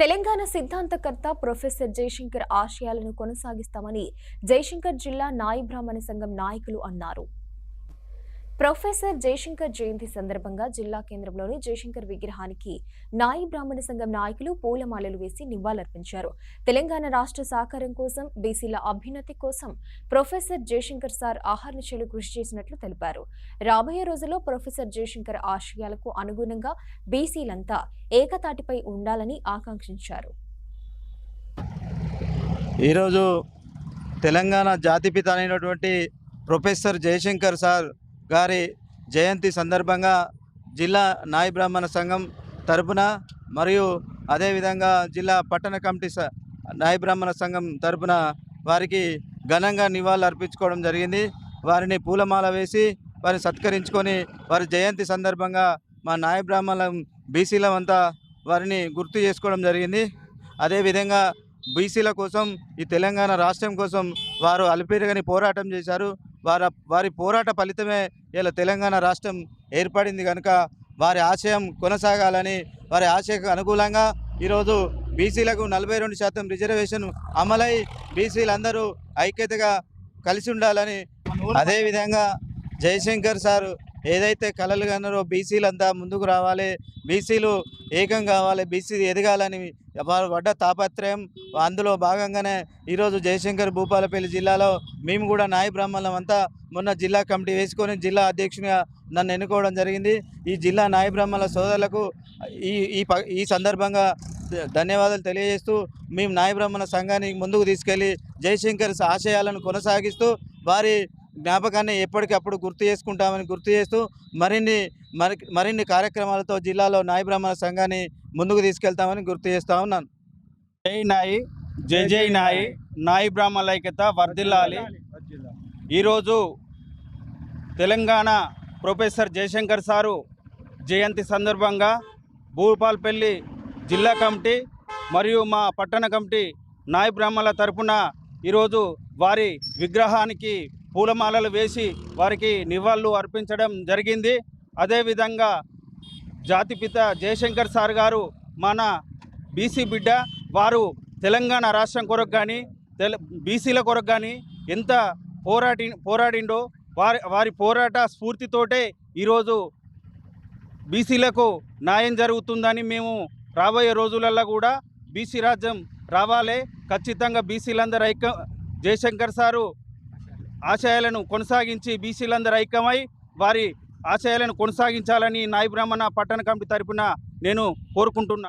Telangana సిద్ధాంతకర్త professor Jayashankar ఆశయాలను కొనసాగిస్తామని జయశంకర్ జిల్లా నాయి బ్రాహ్మణ సంఘం నాయకులు అన్నారు. ప్రొఫెసర్ జయశంకర్ జయంతి సందర్భంగా జిల్లా కేంద్రంలోని జయశంకర్ విగ్రహానికి నాయి బ్రాహ్మణ సంఘం నాయకులు పూలమాలలు వేసి నివాళులర్పించారు. తెలంగాణ రాష్ట్ర సాకారం కోసం, బీసీల అభ్యున్నతి కోసం ప్రొఫెసర్ జయశంకర్ సార్ అహర్నిశలు కృషి చేసినట్లు తెలిపారు. రాబోయే రోజుల్లో ప్రొఫెసర్ జయశంకర్ ఆశయాలకు అనుగుణంగా బీసీలంతా ఏకతాటిపై ఉండాలని ఆకాంక్షించారు. ఈరోజు తెలంగాణ జాతిపిత అయినటువంటి ప్రొఫెసర్ జయశంకర్ సార్ గారి జయంతి సందర్భంగా జిల్లా నాయి బ్రాహ్మణ సంఘం తరపున మరియు అదేవిధంగా జిల్లా పట్టణ కమిటీ నాయి బ్రాహ్మణ సంఘం తరపున వారికి ఘనంగా నివాళులు అర్పించుకోవడం జరిగింది. వారిని పూలమాల వేసి వారిని సత్కరించుకొని వారి జయంతి సందర్భంగా మా నాయి బ్రాహ్మణ బీసీలమంతా వారిని గుర్తు చేసుకోవడం జరిగింది. అదేవిధంగా బీసీల కోసం, ఈ తెలంగాణ రాష్ట్రం కోసం వారు అలుపెరగని పోరాటం చేశారు. వారి పోరాట ఫలితమే ఇలా తెలంగాణ రాష్ట్రం ఏర్పడింది. కనుక వారి ఆశయం కొనసాగాలని, వారి ఆశయకు అనుకూలంగా ఈరోజు బీసీలకు 42% రిజర్వేషన్ అమలై బీసీలందరూ ఐక్యతగా కలిసి ఉండాలని, అదేవిధంగా జయశంకర్ సార్ ఏదైతే కలలు కన్నారో బీసీలంతా ముందుకు రావాలి, బీసీలు ఏకం కావాలి, బీసీ ఎదగాలని వారు పడ్డ తాపత్రయం, అందులో భాగంగానే ఈరోజు జయశంకర్ భూపాలపల్లి జిల్లాలో మేము కూడా నాయి బ్రాహ్మణులం అంతా మొన్న జిల్లా కమిటీ వేసుకొని జిల్లా అధ్యక్షునిగా నన్ను ఎన్నుకోవడం జరిగింది. ఈ జిల్లా నాయి బ్రాహ్మణుల సోదరులకు ఈ సందర్భంగా ధన్యవాదాలు తెలియజేస్తూ మేము నాయి బ్రాహ్మణ సంఘాన్ని ముందుకు తీసుకెళ్లి జయశంకర్ ఆశయాలను కొనసాగిస్తూ వారి జ్ఞాపకాన్ని ఎప్పటికప్పుడు గుర్తు చేస్తూ మరిన్ని కార్యక్రమాలతో జిల్లాలో నాయి బ్రాహ్మణ సంఘాన్ని ముందుకు తీసుకెళ్తామని గుర్తు చేస్తా ఉన్నాను. జై నాయి, జై జై నాయి, నాయి బ్రాహ్మణుల ఐక్యత వర్ధిల్లాలి. ఈరోజు తెలంగాణ ప్రొఫెసర్ జయశంకర్ సారు జయంతి సందర్భంగా భూపాలపల్లి జిల్లా కమిటీ మరియు మా పట్టణ కమిటీ నాయి బ్రాహ్మణుల తరపున ఈరోజు వారి విగ్రహానికి పూలమాలలు వేసి వారికి నివాళులు అర్పించడం జరిగింది. అదేవిధంగా జాతిపిత జయశంకర్ సార్ గారు మన బీసీ బిడ్డ. వారు తెలంగాణ రాష్ట్రం కొరకు కానీ బీసీల కొరకు కానీ ఎంత పోరాడిండో వారి పోరాట స్ఫూర్తితోటే ఈరోజు బీసీలకు న్యాయం జరుగుతుందని మేము రాబోయే రోజులలో కూడా బీసీ రాజ్యం రావాలి. ఖచ్చితంగా బీసీలందరూ జయశంకర్ సారు ఆశయాలను కొనసాగించి బీసీలందరూ ఐక్యమై వారి ఆశయాలను కొనసాగించాలని నాయి బ్రాహ్మణ పట్టణ కమిటీ తరపున నేను కోరుకుంటున్నా.